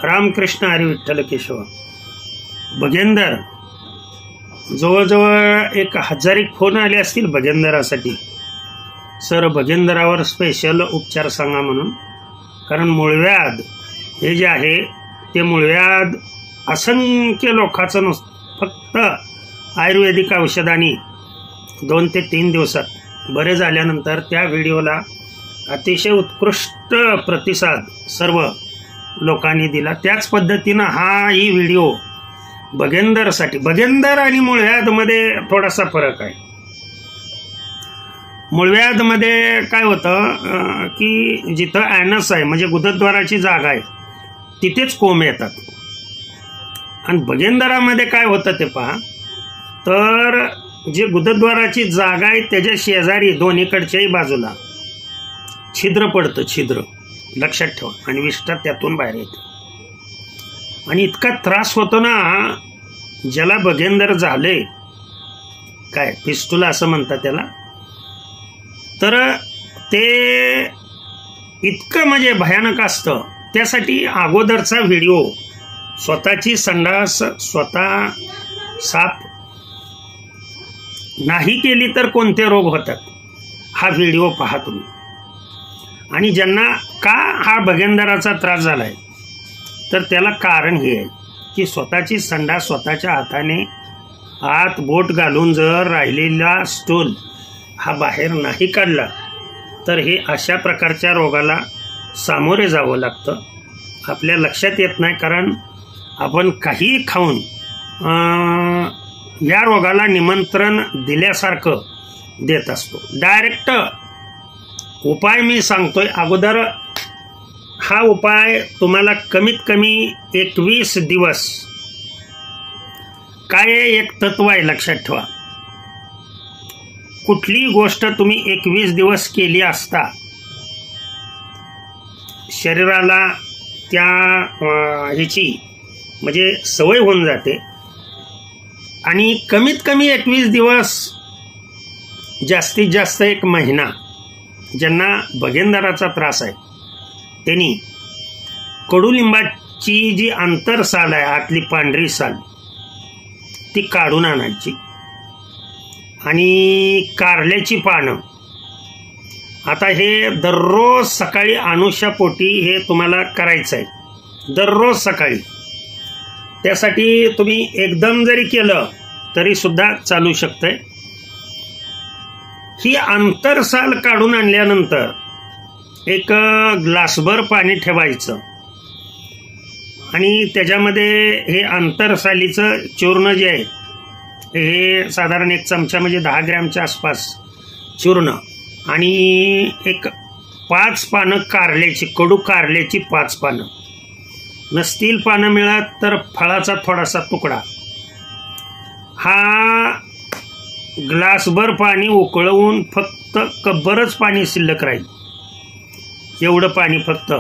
रामकृष्ण हरी विठ्ठल केशव. भगेंदर जवळजवळ 1000 फोन आले असतील भगेंदरासाठी. सर भगेंदरावर स्पेशल उपचार सांगा म्हणून. कारण मूळव्याध हे जे आहे ते मूळव्याध असंख्य लोकांचं नसतं, फक्त आयुर्वेदिक औषधांनी 2 ते 3 दिवसात बरे झाल्यानंतर त्या व्हिडिओला अतिशय उत्कृष्ट प्रतिसाद सर्व लोकांनी दिला. त्याच पद्धतीनं ही व्हिडिओ भगेंदरसाठी. भगेंदर आणि मूळव्याधमध्ये थोडासा फरक आहे. मूळव्याधमध्ये काय होतं की जिथं ॲनस आहे म्हणजे गुदद्वाराची जागा आहे तिथेच कोंब येतात. आणि भगेंदरामध्ये काय होतं ते पहा, तर जे गुदद्वाराची जागा आहे त्याच्या शेजारी दोन्हीकडच्याही बाजूला छिद्र पडतं. छिद्र लक्षात ठेवा. आणि विष्ठा त्यातून बाहेर येते. आणि इतका त्रास होतो ना ज्याला भगेंदर झाले, काय फिस्टुला असं म्हणतात त्याला, तर ते इतकं म्हणजे भयानक असतं. त्यासाठी अगोदरचा व्हिडिओ स्वतःची संडास स्वतः साफ नाही केली तर कोणते रोग होतात हा व्हिडिओ पहा तुम्ही. आणि ज्यांना का हा भगेंदराचा त्रास झालाय तर त्याला कारण हे आहे की स्वतःची संडास स्वतःच्या हाताने हात बोट घालून जर राहिलेला स्टूल हा बाहेर नाही काढला तर हे अशा प्रकारच्या रोगाला सामोरे जावं लागतं. आपल्या लक्षात येत नाही, कारण आपण काही खाऊन या रोगाला निमंत्रण दिल्यासारखं देत असतो. डायरेक्ट उपाय मी सांगतोय अगोदर. हा उपाय तुम्हाला कमीत कमी 21 दिवस. काय एक तत्व आहे लक्षात ठेवा. कुठली गोष्ट तुम्ही 21 दिवस केली असता शरीराला त्या ह्याची म्हणजे सवय होऊन जाते. आणि कमीत कमी 21 दिवस, जास्तीत जास्त 1 महिना ज्यांना भगेंदराचा त्रास आहे त्यांनी कडुलिंबाची जी आंतरसाल आहे, आतली पांढरी साल, ती काढून आणायची. आणि कारल्याची पानं. आता हे दररोज सकाळी अनुषापोटी हे तुम्हाला करायचं आहे, दररोज सकाळी. त्यासाठी तुम्ही एकदम जरी केलं तरी सुद्धा चालू शकतंय. ही आंतरसाल काढून आणल्यानंतर 1 ग्लासभर पाणी ठेवायचं आणि त्याच्यामध्ये हे आंतरसालीचं चूर्ण जे आहे हे साधारण 1 चमचा म्हणजे 10 ग्रॅमच्या आसपास चूर्ण आणि 5 पानं कारल्याची, कडू कारल्याची 5 पानं. नसतील पानं मिळत तर फळाचा थोडासा तुकडा. हा ग्लासभर पाणी उकळवून फक्त कब्बरच पाणी शिल्लक राहील एवढं पाणी फक्त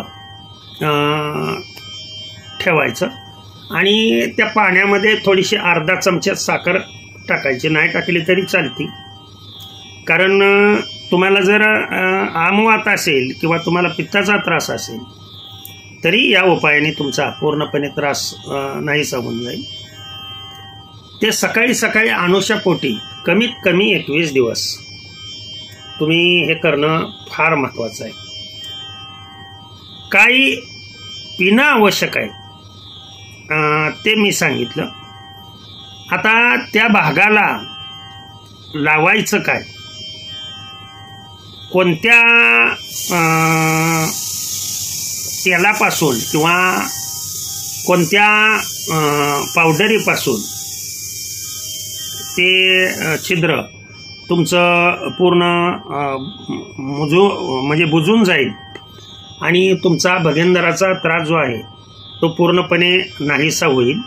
ठेवायचं. आणि त्या पाण्यामध्ये थोडीशी अर्धा चमचा साखर टाकायची. नाही टाकली तरी चालते. कारण तुम्हाला जर आमवात असेल किंवा तुम्हाला पित्ताचा त्रास असेल तरी या उपायाने तुमचा पूर्णपणे त्रास नाहीसा होऊन जाईल. ते सकाळी सकाळी अनुषापोटी कमीत कमी 21 दिवस तुम्ही हे करणं फार महत्वाचं आहे. काही पिणं आवश्यक आहे ते मी सांगितलं. आता त्या भागाला लावायचं काय, कोणत्या तेलापासून किंवा कोणत्या पावडरीपासून ते छिद्र तुमचं पूर्ण म्हणजे बुजून जाईल आणि तुमचा भगेंदराचा त्रास जो आहे तो पूर्णपणे नाहीसा होईल.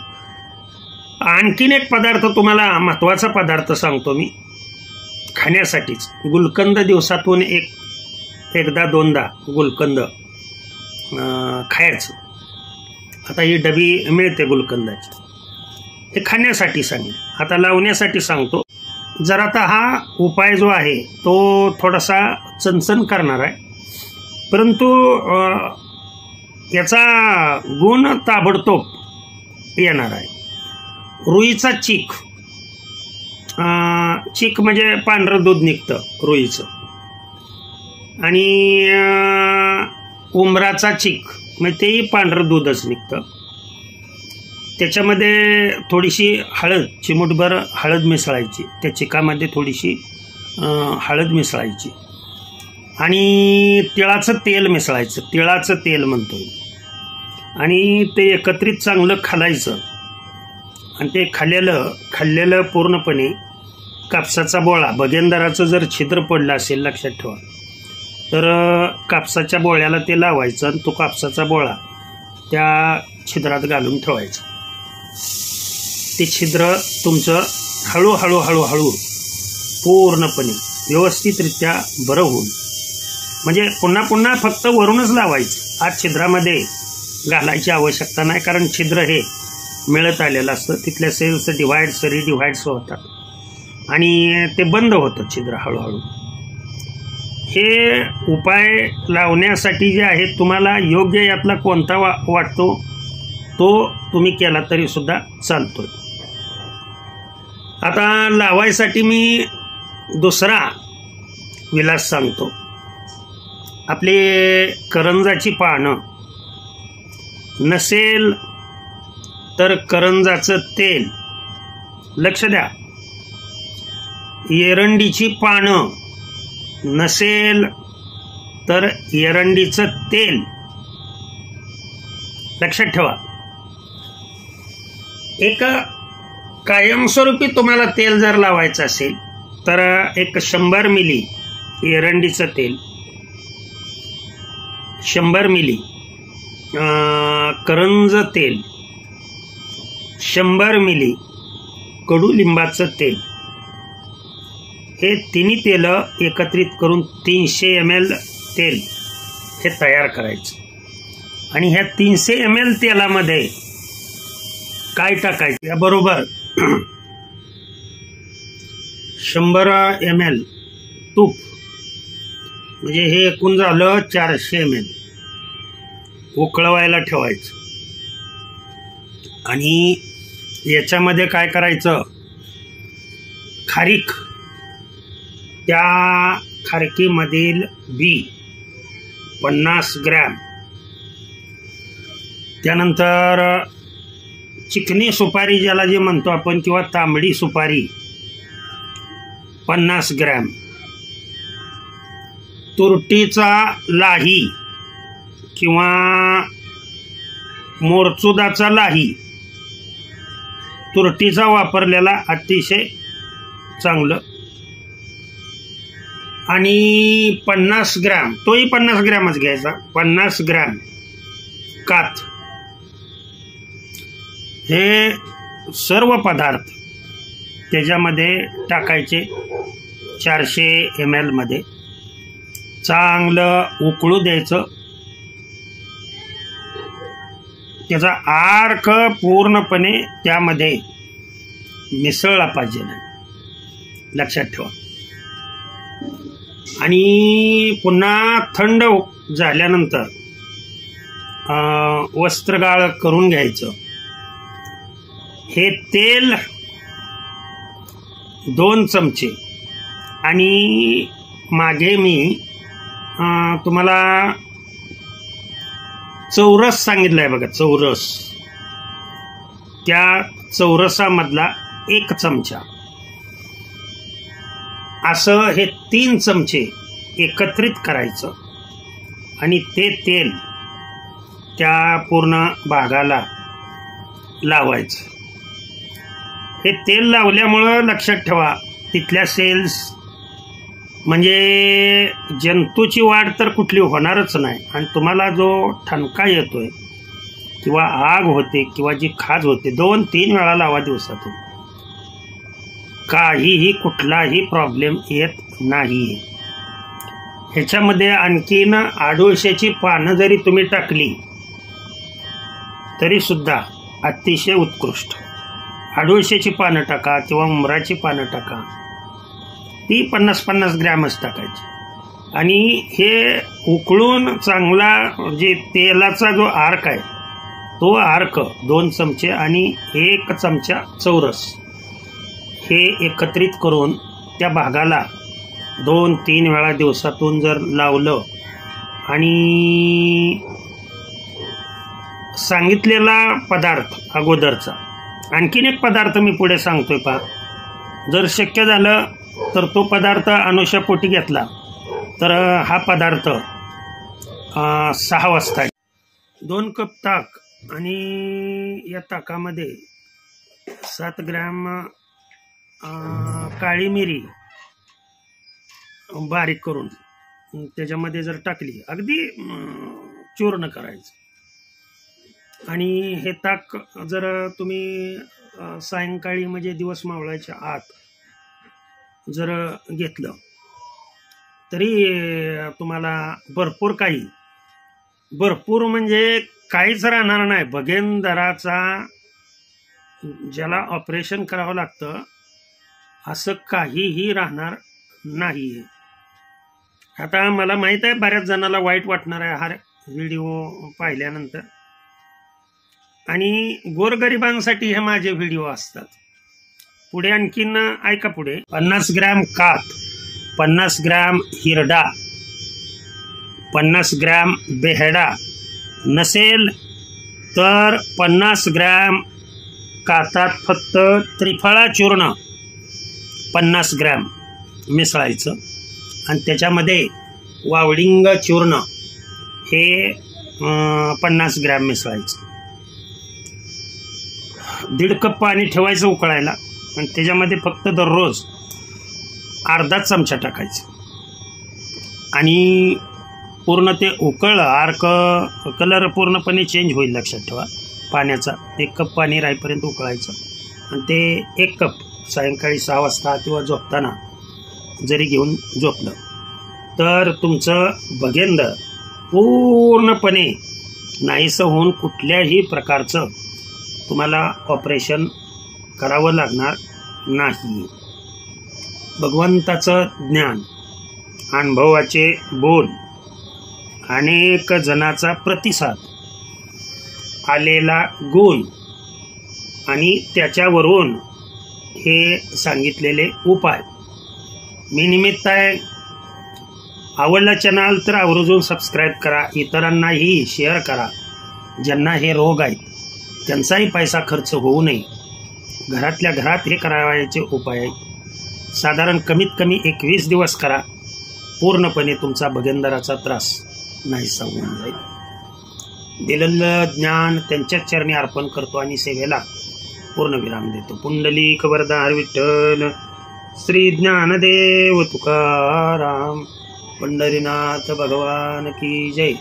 आणखीन एक पदार्थ तुम्हाला महत्त्वाचा पदार्थ सांगतो मी खाण्यासाठीच. गुलकंद दिवसातून एकदा 2दा गुलकंद खायचं. आता ही डबी मिळते गुलकंदाची, हे खाण्यासाठी सांगेल. आता लावण्यासाठी सांगतो. जर आता हा उपाय जो आहे तो थोडासा चणचण करणार आहे, परंतु याचा गुण ताबडतोब येणार आहे. रुईचा चीक, चीक म्हणजे पांढरं दूध निघतं रुईचं, आणि उमराचा चीक म्हणजे तेही पांढरं दूधच निघतं. त्याच्यामध्ये थोडीशी हळद, चिमूटभर हळद मिसळायची, त्या चिकामध्ये थोडीशी हळद मिसळायची, आणि तिळाचं तेल मिसळायचं, तिळाचं तेल म्हणतोय, आणि ते एकत्रित चांगलं खालायचं. आणि ते खाल्लेलं पूर्णपणे कापसाचा बोळा, बगेंदराचं जर छिद्र पडलं असेल लक्षात ठेवा, तर कापसाच्या बोळ्याला ते लावायचं आणि तो कापसाचा बोळा त्या छिद्रात घालून ठेवायचा. ते छिद्र तुमचं हळूहळू हळूहळू पूर्णपणे व्यवस्थितरित्या बरं होऊन, म्हणजे पुन्हा पुन्हा फक्त वरूनच लावायचं, आत छिद्रामध्ये घालायची आवश्यकता नाही, कारण छिद्र हे मिळत आलेलं असतं, तिथल्या सेल्स रिडिव्हाइड्स होतात आणि ते बंद होतं छिद्र हळूहळू. हे उपाय लावण्यासाठी जे आहेत, तुम्हाला योग्य यातला कोणता वाटतो तो तुम्ही केला तरी सुद्धा चालतोय. आता लावायसाठी मी दुसरा विलास सांगतो. आपले करंजाची पानं नसेल तर करंजाचं तेल, लक्ष द्या, एरंडीची पानं नसेल तर एरंडीचं तेल, लक्षात ठेवा. एक कायमस्वरूपी तुम्हाला तेल जर लावायचं असेल तर एक 100 मिली एरंडीचं तेल, 100 मिली करंज तेल, 100 मिली कडुलिंबाचं तेल, हे तिन्ही तेल एकत्रित करून 300 ml तेल हे तयार करायचं. आणि ह्या 300 ml तेलामध्ये काय टाकायचं, याबरोबर 100 ml तूप, म्हणजे हे एकूण झालं 400 ml, उकळवायला ठेवायचं. आणि याच्यामध्ये काय करायचं, खारीक, त्या खारकीमधील बी 50 ग्रॅम, त्यानंतर चिकनी सुपारी ज्याला जे म्हणतो आपण, किंवा तांबडी सुपारी 50 ग्रॅम, तुरटीचा लाही किंवा मोरचुदाचा लाही, तुरटीचा वापरलेला अतिशय चांगलं, आणि 50 ग्रॅम, तोही 50 ग्रॅमच घ्यायचा, 50 ग्रॅम काथ. हे सर्व पदार्थ त्याच्यामध्ये टाकायचे. 400 ml मध्ये चांगलं उकळू द्यायचं. त्याचा अर्क पूर्णपणे त्यामध्ये मिसळला पाहिजे, लक्षात ठेवा. आणि पुन्हा थंड झाल्यानंतर वस्त्रगाळ करून घ्यायचं. हे तेल 2 चमचे, आणि मागे मी तुम्हाला चौरस सांगितलंय बघा, चौरस, त्या चौरसामधला 1 चमचा, असं हे 3 चमचे एकत्रित करायचं आणि ते तेल त्या पूर्ण भागाला लावायचं. हे तेल लावल्यामुळं लक्षात ठेवा, तिथल्या सेल्स म्हणजे जंतूची वाढ तर कुठली होणारच नाही, आणि तुम्हाला जो ठणका येतोय किंवा आग होते किंवा जी खाज होते 2-3 वेळा लावा दिवसातून, काहीही कुठलाही प्रॉब्लेम येत नाही. ह्याच्यामध्ये आणखीन आडुळशाची पानं जरी तुम्ही टाकली तरी सुद्धा अतिशय उत्कृष्ट. आडुळशाची पानं टाका किंवा उमराची पानं टाका, ती 50-50 ग्रॅमच टाकायची. आणि हे उकळून चांगला जे तेलाचा जो अर्क आहे तो अर्क 2 चमचे आणि 1 चमचा चौरस हे एकत्रित करून त्या भागाला 2-3 वेळा दिवसातून जर लावलं आणि सांगितलेला पदार्थ अगोदरचा आणखीन एक पदार्थ मी पुढे सांगतोय पहा, जर शक्य झालं तर तो पदार्थ अनुषापोटी घेतला तर हा पदार्थ 6 वाजता 2 कप ताक आणि या ताकामध्ये 7 ग्रॅम काळी मिरी बारीक करून त्याच्यामध्ये जर टाकली, अगदी चूर्ण करायचं, आणि हे ताक जर तुम्ही सायंकाळी म्हणजे दिवस मावळायच्या आत जर घेतलं तरी तुम्हाला भरपूर म्हणजे काहीच राहणार नाही. भगेंदराचा ज्याला ऑपरेशन करावं लागतं असं काहीही राहणार नाही. आता मला माहित आहे बऱ्याच जणांना वाईट वाटणार आहे हा व्हिडिओ पाहिल्यानंतर, आणि गोरगरिबांसाठी हे माझे व्हिडिओ असतात. पुढे आणखीन ऐका, पुढे 50 ग्रॅम कात, 50 ग्रॅम हिरडा, 50 ग्रॅम बेहडा, नसेल तर 50 ग्रॅम कातात फक्त त्रिफळा चूर्ण 50 ग्रॅम मिसळायचं आणि त्याच्यामध्ये वावडिंग चूर्ण हे 50 ग्रॅम मिसळायचं. 1.5 कप पाणी ठेवायचं उकळायला आणि त्याच्यामध्ये फक्त दररोज अर्धा चमचा टाकायचं आणि पूर्ण ते उकळलं, अर्क कलर पूर्णपणे चेंज होईल, लक्षात ठेवा पाण्याचा. 1 कप पाणी राहीपर्यंत उकळायचं आणि ते 1 कप सायंकाळी 6 वाजता किंवा झोपताना जरी घेऊन झोपलं तर तुमचं भगेंदर पूर्णपणे नाहीसं होऊन कुठल्याही प्रकारचं तुम्हाला ऑपरेशन करावं लागणार नाही. भगवंताचं ज्ञान, अनुभवाचे बोल, अनेक जणाचा प्रतिसाद, आलेला गुण आणि त्याच्यावरून हे सांगितलेले उपाय. मी निमित्त आहे. आवडला चॅनल तर आवर्जून सबस्क्राईब करा, इतरांनाही शेअर करा. ज्यांना हे रोग आहेत त्यांचाही पैसा खर्च होऊ नये, घरातल्या घरात हे करायचे उपाय आहेत. साधारण कमीत कमी 21 दिवस करा, पूर्णपणे तुमचा भगेंदराचा त्रास नाहीसा होऊन जाईल. दिलेलं ज्ञान त्यांच्याच चरणी अर्पण करतो आणि सेवेला पूर्णविराम देतो. पुंडलिक वरदार विठ्ठल, श्री ज्ञानदेव तुकाराम, पंढरीनाथ भगवान की जय.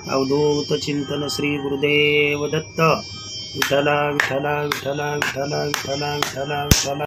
अवधूत चिंतन श्री गुरुदेव दत्त. विठ्ठला विठ्ठला विठ्ठला विठ्ठला विठ्ठला विठ्ठला विठ्ठला.